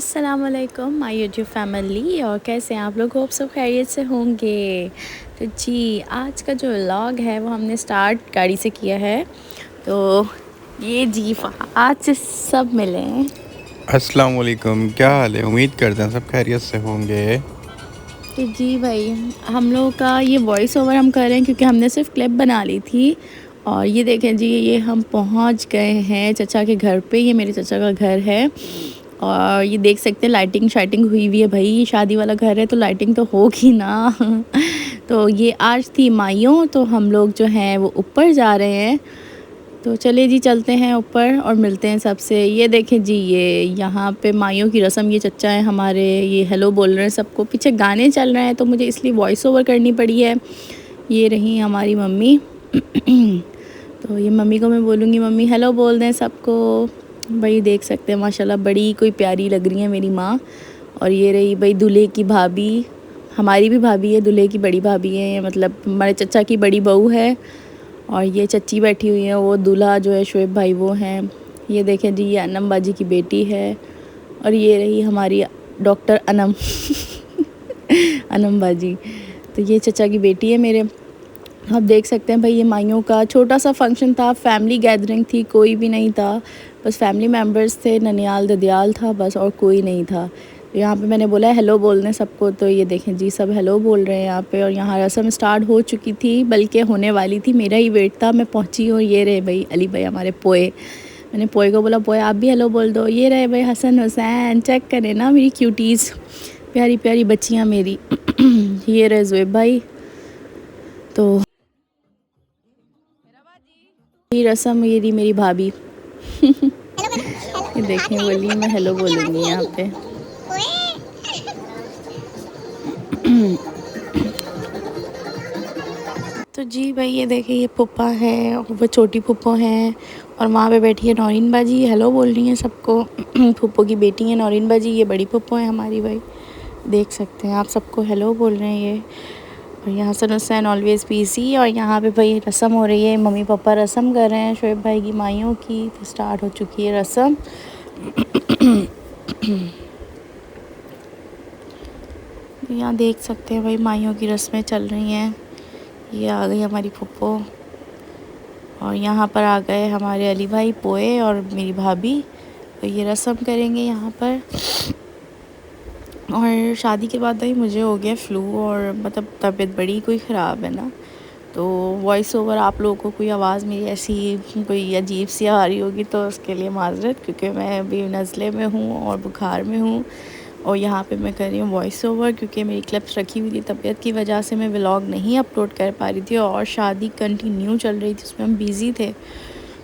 अस्सलामुअलैकुम my YouTube family. और कैसे हैं आप लोग? होप सब खैरियत से होंगे। तो जी आज का जो व्लॉग है वो हमने स्टार्ट गाड़ी से किया है। तो ये जी आज से सब मिले हैं। अस्सलाम वालेकुम, क्या हाल है? उम्मीद करते हैं सब खैरियत से होंगे। तो जी भाई हम लोगों का ये वॉइस ओवर हम कर रहे हैं क्योंकि हमने सिर्फ क्लिप बना ली थी। और ये देखें जी, ये हम पहुंच गए हैं चचा के घर पे। ये मेरे चचा का घर है और ये देख सकते हैं लाइटिंग शाइटिंग हुई हुई है। भाई ये शादी वाला घर है तो लाइटिंग तो होगी ना। तो ये आज थी माइयों, तो हम लोग जो हैं वो ऊपर जा रहे हैं। तो चलिए जी चलते हैं ऊपर और मिलते हैं सबसे। ये देखें जी, ये यहाँ पे माइयों की रस्म, ये चचा है हमारे, ये हेलो बोल रहे हैं सबको। पीछे गाने चल रहे हैं तो मुझे इसलिए वॉइस ओवर करनी पड़ी है। ये रही हमारी मम्मी। तो ये मम्मी को मैं बोलूँगी मम्मी हेलो बोल दें सबको। भाई देख सकते हैं माशाल्लाह बड़ी कोई प्यारी लग रही है मेरी माँ। और ये रही भाई दूल्हे की भाभी, हमारी भी भाभी है, दूल्हे की बड़ी भाभी है, मतलब हमारे चचा की बड़ी बहू है। और ये चच्ची बैठी हुई है, वो दूल्हा जो है शोएब भाई वो हैं। ये देखें जी, ये अनम बाजी की बेटी है। और ये रही हमारी डॉक्टर अनम। अनम बाजी, तो ये चचा की बेटी है मेरे। आप देख सकते हैं भाई ये माइयों का छोटा सा फंक्शन था, फैमिली गैदरिंग थी, कोई भी नहीं था, बस फैमिली मेम्बर्स थे, ननियाल ददियाल था बस, और कोई नहीं था। तो यहाँ पे मैंने बोला है हेलो बोलने सबको, तो ये देखें जी सब हेलो बोल रहे हैं यहाँ पे। और यहाँ रस्म स्टार्ट हो चुकी थी, बल्कि होने वाली थी, मेरा ही वेट था, मैं पहुँची हूँ। ये रहे भाई अली भाई हमारे पोए। मैंने पोए को बोला पोए आप भी हेलो बोल दो। ये रहे भाई हसन हुसैन, चेक करें ना मेरी क्यूटीज़, प्यारी प्यारी बच्चियाँ मेरी। ये रहे ज़ुएब भाई। तो ये रस्म, ये रही मेरी भाभी। ये देखें बोलिए मैं हेलो बोलूँगी यहाँ पे। तो जी भाई ये देखिए, ये पुप्पा है और वो छोटी पुप्पो हैं। और वहाँ पे बैठी है नौरीन बाजी, हेलो बोल रही हैं सबको। पुप्पो की बेटी है नौरीन बाजी, ये बड़ी पुप्पो है हमारी भाई। देख सकते हैं आप सबको हेलो बोल रहे हैं ये। और यहाँ हसन हुसैन ऑलवेज़ पीसी। और यहाँ पे भाई रस्म हो रही है, मम्मी पापा रस्म कर रहे हैं शोएब भाई की माइयों की। तो स्टार्ट हो चुकी है रस्म। तो यहाँ देख सकते हैं भाई माइयों की रस्में चल रही हैं। ये आ गई हमारी फुप्पो और यहाँ पर आ गए हमारे अली भाई पोए और मेरी भाभी। तो ये रस्म करेंगे यहाँ पर। और शादी के बाद भाई मुझे हो गया फ़्लू, और मतलब तबीयत बड़ी कोई ख़राब है ना, तो वॉइस ओवर आप लोगों को कोई आवाज़ मेरी ऐसी कोई अजीब सी आ रही होगी तो उसके लिए माज़रत, क्योंकि मैं अभी नज़ले में हूँ और बुखार में हूँ। और यहाँ पे मैं कर रही हूँ वॉइस ओवर क्योंकि मेरी क्लिप्स रखी हुई थी, तबीयत की वजह से मैं व्लॉग नहीं अपलोड कर पा रही थी। और शादी कंटिन्यू चल रही थी, उसमें हम बिज़ी थे,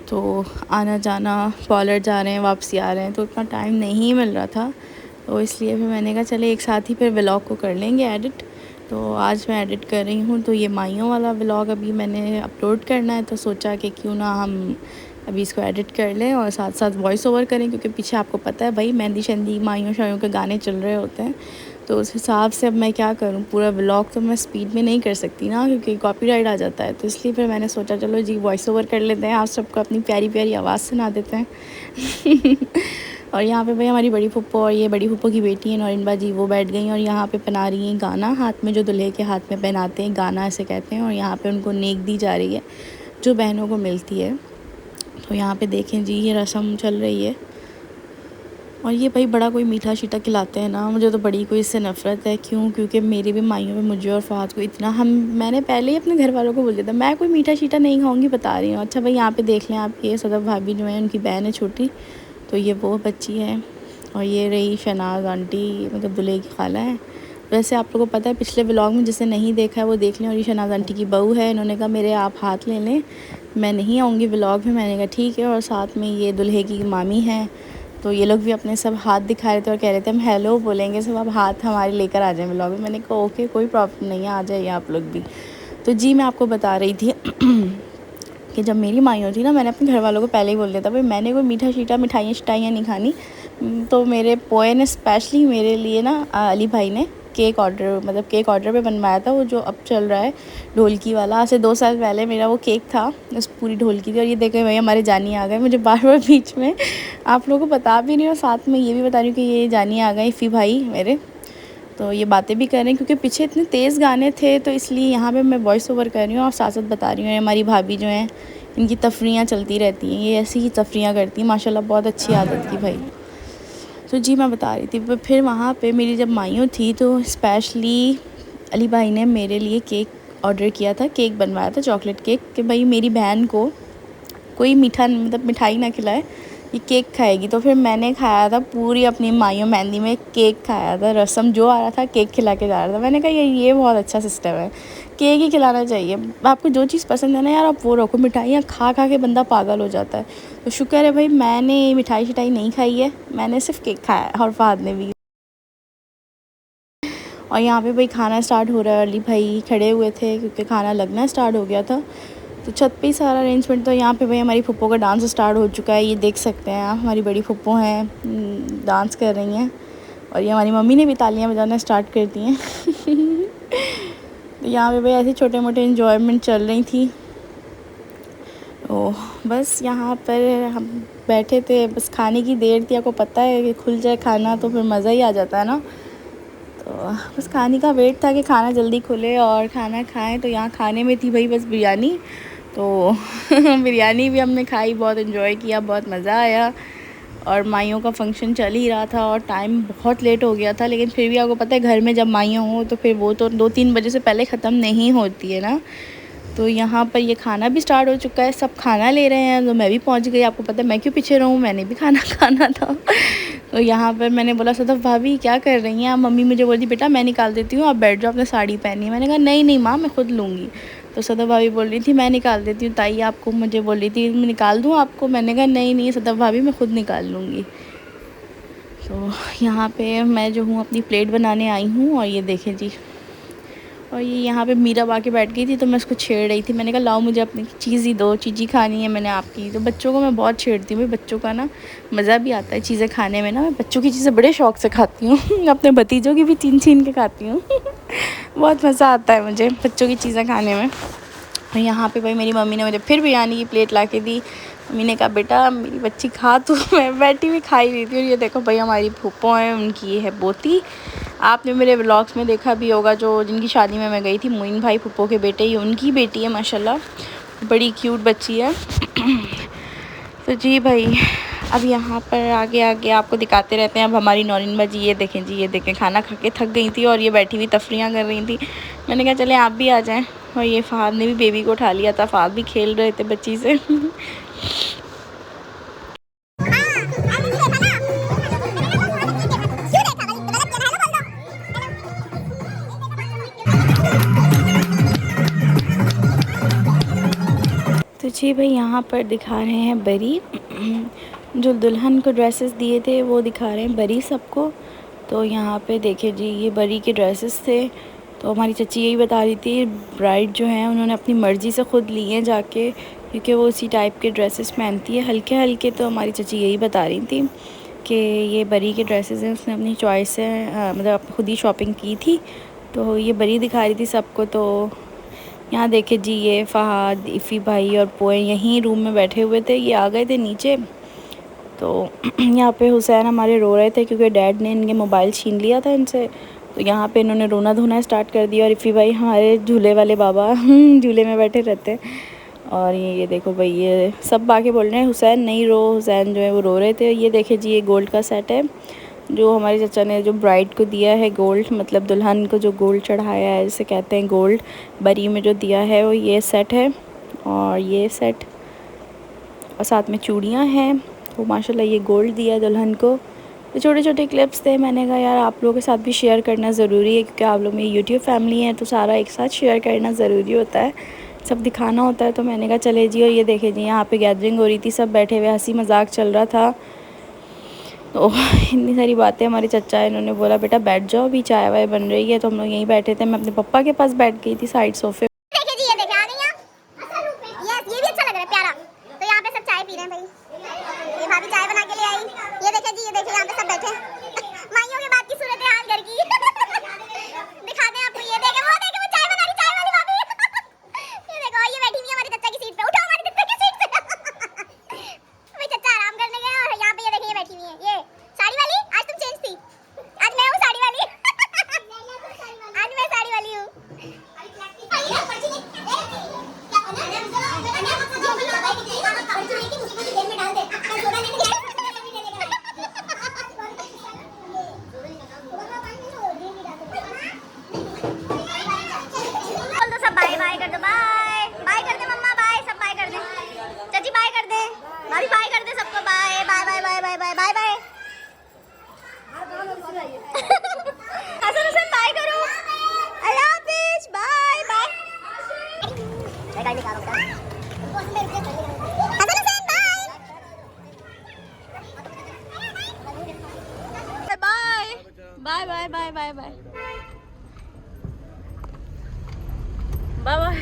तो आना जाना, पार्लर जा रहे हैं वापसी आ रहे हैं, तो उतना टाइम नहीं मिल रहा था। तो इसलिए फिर मैंने कहा चले एक साथ ही फिर व्लॉग को कर लेंगे एडिट। तो आज मैं एडिट कर रही हूँ। तो ये माइयों वाला व्लॉग अभी मैंने अपलोड करना है, तो सोचा कि क्यों ना हम अभी इसको एडिट कर लें और साथ साथ वॉइस ओवर करें, क्योंकि पीछे आपको पता है भाई मेहंदी शहंदी माइयों शाइयों के गाने चल रहे होते हैं। तो उस हिसाब से अब मैं क्या करूँ, पूरा व्लॉग तो मैं स्पीड में नहीं कर सकती ना, क्योंकि कॉपीराइट आ जाता है। तो इसलिए फिर मैंने सोचा चलो जी वॉइस ओवर कर लेते हैं, आप सबको अपनी प्यारी प्यारी आवाज़ सुना देते हैं। और यहाँ पे भाई हमारी बड़ी फुप्पो और ये बड़ी फुप्पो की बेटी है नौरीन बाजी, वो बैठ गई और यहाँ पे पहना रही हैं गाना हाथ में, जो दूल्हे के हाथ में पहनाते हैं, गाना ऐसे कहते हैं। और यहाँ पे उनको नेक दी जा रही है जो बहनों को मिलती है। तो यहाँ पे देखें जी ये रस्म चल रही है। और ये भाई बड़ा कोई मीठा शीठा खिलाते हैं ना, मुझे तो बड़ी कोई इससे नफ़रत है। क्यों? क्योंकि मेरी भी माइयों में मुझे और फ़ाद को इतना, मैंने पहले ही अपने घर वालों को बोल दिया था मैं कोई मीठा शीठा नहीं खाऊंगी, बता रही हूँ। अच्छा भाई यहाँ पे देख लें आप, ये सदफ भाभी जो है उनकी बहन है छोटी, तो ये वो बच्ची है। और ये रही शहनाज आंटी, मतलब दूल्हे की खाला है। वैसे आप लोगों को पता है, पिछले व्लॉग में जिसे नहीं देखा है वो देख लें। और ये शहनाज आंटी की बहू है, इन्होंने कहा मेरे आप हाथ ले लें, मैं नहीं आऊँगी व्लॉग में। मैंने कहा ठीक है। और साथ में ये दूल्हे की मामी हैं, तो ये लोग भी अपने सब हाथ दिखा रहे थे और कह रहे थे हम हेलो बोलेंगे सब, आप हाथ हमारे लेकर आ जाएं व्लॉग में। मैंने कहा ओके कोई प्रॉब्लम नहीं है, आ जाइए आप लोग भी। तो जी मैं आपको बता रही थी कि जब मेरी माइयों थी ना, मैंने अपने घर वालों को पहले ही बोल दिया था भाई मैंने कोई मीठा शीठा मिठाइयाँ शिठाइयाँ नहीं खानी। तो मेरे पोए ने स्पेशली मेरे लिए ना, अली भाई ने केक ऑर्डर, मतलब केक ऑर्डर पे बनवाया था, वो जो अब चल रहा है ढोलकी वाला। आज से 2 साल पहले मेरा वो केक था उस पूरी ढोलकी थी। और ये देखे भाई हमारे जानी आ गए, मुझे बार बार बीच में आप लोगों को बता भी नहीं और साथ में ये भी बता रही हूँ कि ये जानी आ गए इफ़ी भाई मेरे। तो ये बातें भी कर रहे हैं क्योंकि पीछे इतने तेज़ गाने थे, तो इसलिए यहाँ पे मैं वॉइस ओवर कर रही हूँ और साथ साथ बता रही हूँ। हमारी भाभी जो हैं इनकी तफरियाँ चलती रहती हैं, ये ऐसी ही तफरियाँ करती हैं माशाल्लाह, बहुत अच्छी आदत की भाई। तो जी मैं बता रही थी, पर फिर वहाँ पे मेरी जब माइयों थी तो स्पेशली अली भाई ने मेरे लिए केक ऑर्डर किया था, केक बनवाया था चॉकलेट केक, कि भाई मेरी बहन को कोई मीठा मतलब मिठाई ना खिलाए, ये केक खाएगी। तो फिर मैंने खाया था पूरी अपनी माइयों मेहंदी में केक खाया था, रस्म जो आ रहा था केक खिला के जा रहा था। मैंने कहा ये बहुत अच्छा सिस्टम है, केक ही खिलाना चाहिए। आपको जो चीज़ पसंद है ना यार, आप वो रखो। मिठाइयाँ खा खा के बंदा पागल हो जाता है। तो शुक्र है भाई मैंने मिठाई शिठाई नहीं खाई है, मैंने सिर्फ केक खाया है और फहद ने भी। और यहाँ पे भाई खाना स्टार्ट हो रहा है, अली भाई खड़े हुए थे क्योंकि खाना लगना स्टार्ट हो गया था। तो छत पे ही सारा अरेंजमेंट। तो यहाँ पे भाई हमारी फुप्पो का डांस स्टार्ट हो चुका है, ये देख सकते हैं आप, हमारी बड़ी फुप्पो हैं डांस कर रही हैं। और ये हमारी मम्मी ने भी तालियां बजाना स्टार्ट कर दी हैं। तो यहाँ पे भाई ऐसे छोटे मोटे इन्जॉयमेंट चल रही थी। ओह बस यहाँ पर हम बैठे थे, बस खाने की देर थी। आपको पता है कि खुल जाए खाना तो फिर मज़ा ही आ जाता है ना। तो बस खाने का वेट था कि खाना जल्दी खुले और खाना खाएं। तो यहाँ खाने में थी भाई बस बिरयानी। तो बिरयानी भी हमने खाई, बहुत इन्जॉय किया, बहुत मज़ा आया। और माइयों का फंक्शन चल ही रहा था और टाइम बहुत लेट हो गया था, लेकिन फिर भी आपको पता है घर में जब माइयों हो तो फिर वो तो 2-3 बजे से पहले ख़त्म नहीं होती है ना। तो यहाँ पर ये खाना भी स्टार्ट हो चुका है, सब खाना ले रहे हैं। तो मैं भी पहुँच गई, आपको पता है मैं क्यों पीछे रहूँ, मैंने भी खाना खाना था। तो यहाँ पर मैंने बोला सदफ भाभी क्या कर रही हैं आप? मम्मी मुझे बोली बेटा मैं निकाल देती हूँ, आप बैठ जाओ, आपने साड़ी पहनी है। मैंने कहा नहीं नहीं माँ मैं खुद लूँगी। तो सदफ भाभी बोल रही थी मैं निकाल देती हूँ ताई आपको, मुझे बोल रही थी मैं निकाल दूँ आपको। मैंने कहा नहीं नहीं सदफ भाभी मैं खुद निकाल लूँगी। तो यहाँ पे मैं जो हूँ अपनी प्लेट बनाने आई हूँ और ये देखें जी। और ये यहाँ पे मीरा आके बैठ गई थी तो मैं उसको छेड़ रही थी। मैंने कहा लाओ मुझे अपनी चीज़ ही दो, चीज़ ही खानी है मैंने आपकी। तो बच्चों को मैं बहुत छेड़ती हूँ भाई, बच्चों का ना मज़ा भी आता है चीज़ें खाने में ना। मैं बच्चों की चीज़ें बड़े शौक़ से खाती हूँ। अपने भतीजों की भी छीन छीन के खाती हूँ। बहुत मज़ा आता है मुझे बच्चों की चीज़ें खाने में। और यहाँ पे भाई मेरी मम्मी ने मुझे फिर बिरयानी की प्लेट ला के दी। मम्मी ने कहा बेटा मेरी बच्ची खा, तो मैं बैठी हुई खा ही रही थी। और ये देखो भाई हमारी फूफो है, उनकी ये है बोती। आपने मेरे व्लॉग्स में देखा भी होगा, जो जिनकी शादी में मैं गई थी, मोइन भाई फूफो के बेटे, ये उनकी बेटी है माशाल्लाह, बड़ी क्यूट बच्ची है। तो जी भाई अब यहाँ पर आगे आगे आपको दिखाते रहते हैं। अब हमारी नौरीन बाजी ये देखें जी, ये देखें खाना खा के थक गई थी और ये बैठी हुई तफरियाँ कर रही थी। मैंने कहा चले आप भी आ जाएं। और ये फ़हद ने भी बेबी को उठा लिया था, फ़हद भी खेल रहे थे बच्ची से। तो जी भाई यहाँ पर दिखा रहे हैं बरी। जो दुल्हन को ड्रेसेस दिए थे वो दिखा रहे हैं बरी सबको। तो यहाँ पे देखिए जी ये बरी के ड्रेसेस थे। तो हमारी चची यही बता रही थी ब्राइड जो है उन्होंने अपनी मर्ज़ी से ख़ुद लिए हैं जाके, क्योंकि वो उसी टाइप के ड्रेसेस पहनती है हल्के हल्के। तो हमारी चची यही बता रही थी कि ये बरी के ड्रेसेस हैं, उसने अपनी चॉइस से मतलब ख़ुद ही शॉपिंग की थी। तो ये बरी दिखा रही थी सबको। तो यहाँ देखे जी ये फ़हद, इफ़ी भाई और पोए यहीं रूम में बैठे हुए थे, ये आ गए थे नीचे। तो यहाँ पे हुसैन हमारे रो रहे थे क्योंकि डैड ने इनके मोबाइल छीन लिया था इनसे। तो यहाँ पे इन्होंने रोना धोना स्टार्ट कर दिया। और इफ़ी भाई हमारे झूले वाले बाबा झूले में बैठे रहते। और ये देखो भाई ये सब आके बोल रहे हैं हुसैन नहीं रो, हुसैन जो है वो रो रहे थे। ये देखे जी ये गोल्ड का सेट है जो हमारे चाचा ने जो ब्राइड को दिया है, गोल्ड मतलब दुल्हन को जो गोल्ड चढ़ाया है जिसे कहते हैं गोल्ड, बरी में जो दिया है वो ये सेट है। और ये सेट और साथ में चूड़ियाँ हैं। तो माशाल्लाह ये गोल्ड दिया दुल्हन को। तो छोटे छोटे क्लिप्स थे, मैंने कहा यार आप लोगों के साथ भी शेयर करना ज़रूरी है क्योंकि आप लोग मेरी यूट्यूब फैमिली है, तो सारा एक साथ शेयर करना ज़रूरी होता है, सब दिखाना होता है। तो मैंने कहा चले जी। और ये देखे जी यहाँ पे गैदरिंग हो रही थी, सब बैठे हुए हंसी मजाक चल रहा था। तो इतनी सारी बातें हमारे चचा है, इन्होंने बोला बेटा बैठ जाओ अभी चाय वाय बन रही है। तो हम लोग यहीं बैठे थे, मैं अपने पापा के पास बैठ गई थी साइड सोफे। देखिए जी ये देखे आ गई हैं। ये भी अच्छा लग रहा है प्यारा। तो यहाँ पे सब चाय पी रहे हैं भाई, ये भाभी चाय बना के ले आई। ये देखे जी, ये देखे यहाँ पे सब बैठे माइयों के बाद की सूरत हाल घर की। मोबाइल निकालो बेटा। Hasan Hussain bye. Bye bye bye bye bye bye bye.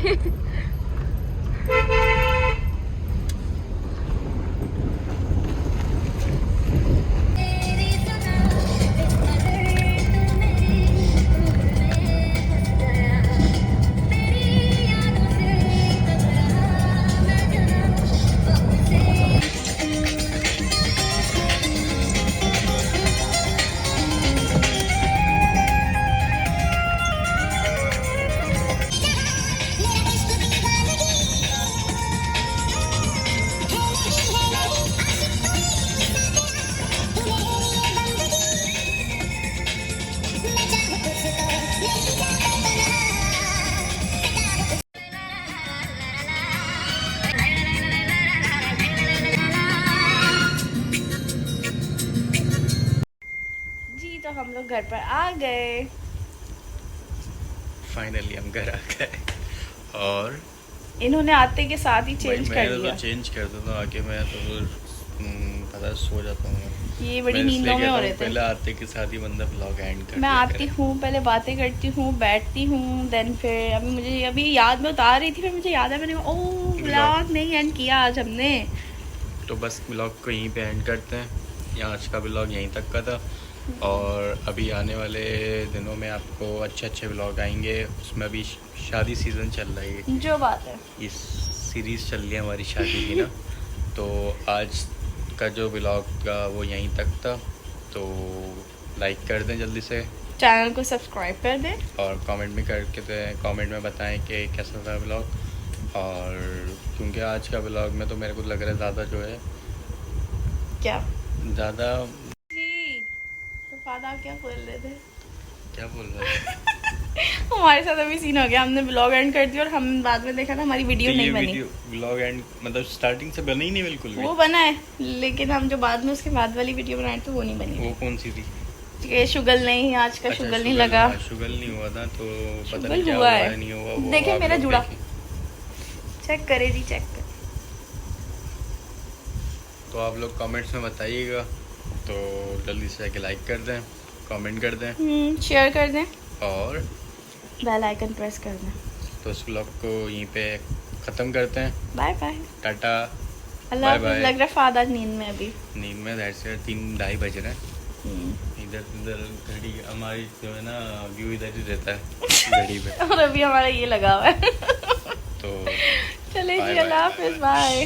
जी तो हम लोग घर पर आ गए। फाइनली हम घर आ गए और इन्होंने आते के साथ ही चेंज कर मैं दिया। तो चेंज कर देता हूँ आके, मैं तो पता सो जाता हूँ। ये बड़ी नींदों में हो रहे थे। पहले आते के साथ ही बंदा ब्लॉग एंड कर मैं आती हूँ, पहले बातें करती हूँ, बैठती हूँ, देन फिर अभी याद में उतार रही थी, फिर मुझे याद है मैंने ओह ब्लॉग नहीं एंड किया आज हमने। तो बस ब्लॉग को यहीं पे एंड करते हैं। यहाँ आज का ब्लॉग यहीं तक का था और अभी आने वाले दिनों में आपको अच्छे अच्छे ब्लॉग आएंगे। उसमें अभी शादी सीज़न चल रही है, जो बात है इस सीरीज़ चल रही है हमारी शादी की ना। तो आज का जो ब्लॉग का वो यहीं तक था, तो लाइक कर दें जल्दी से, चैनल को सब्सक्राइब कर दें और कमेंट भी करके कमेंट में बताएं कि कैसा था ब्लॉग। और क्योंकि आज का ब्लॉग में तो मेरे को लग रहा है ज़्यादा जो है क्या ज़्यादा जी तो फादा क्या बोल रहे थे? क्या बोल रहे हैं? हमारे साथ अभी सीन हो गया, हमने ब्लॉग एंड कर दिया और हम बाद में देखा ना हमारी वीडियो तो नहीं ये बनी। वीडियो ब्लॉग एंड मतलब स्टार्टिंग से बनी ही नहीं बिल्कुल भी। वो बना है लेकिन हम जो बाद में उसके बाद वाली वीडियो बनाए थे वो नहीं बनी। वो कौन सी थी? ये शुगल नहीं, आज का अच्छा, शुगल नहीं लगा। हाँ, शुगल नहीं हुआ था तो पता शुगल नहीं क्या हुआ हुआ है। नहीं हुआ वो देखें आप मेरा लोग जुड़ा। देखें। चेक करे जी, चेक कर। तो आप लोग कमेंट्स में बताइएगा, तो जल्दी से जाके लाइक कर दें, कमेंट कर दें शेयर कर दें और बेल आइकन प्रेस कर दें। तो इस ब्लॉग को यहीं पे ख़त्म करते हैं। बाय बाय, टाटा, अल्लाह बाय हाफिज़। बाय। लग रहा है फादा नींद में अभी। नींद में 3-2:30 बज रहे हैं। इधर उधर घड़ी हमारी जो है ना व्यू इधर ही रहता है घड़ी पे। और अभी हमारा ये लगा हुआ है। तो चले बाय जी, बाय। अल्लाह हाफिज़, बाय।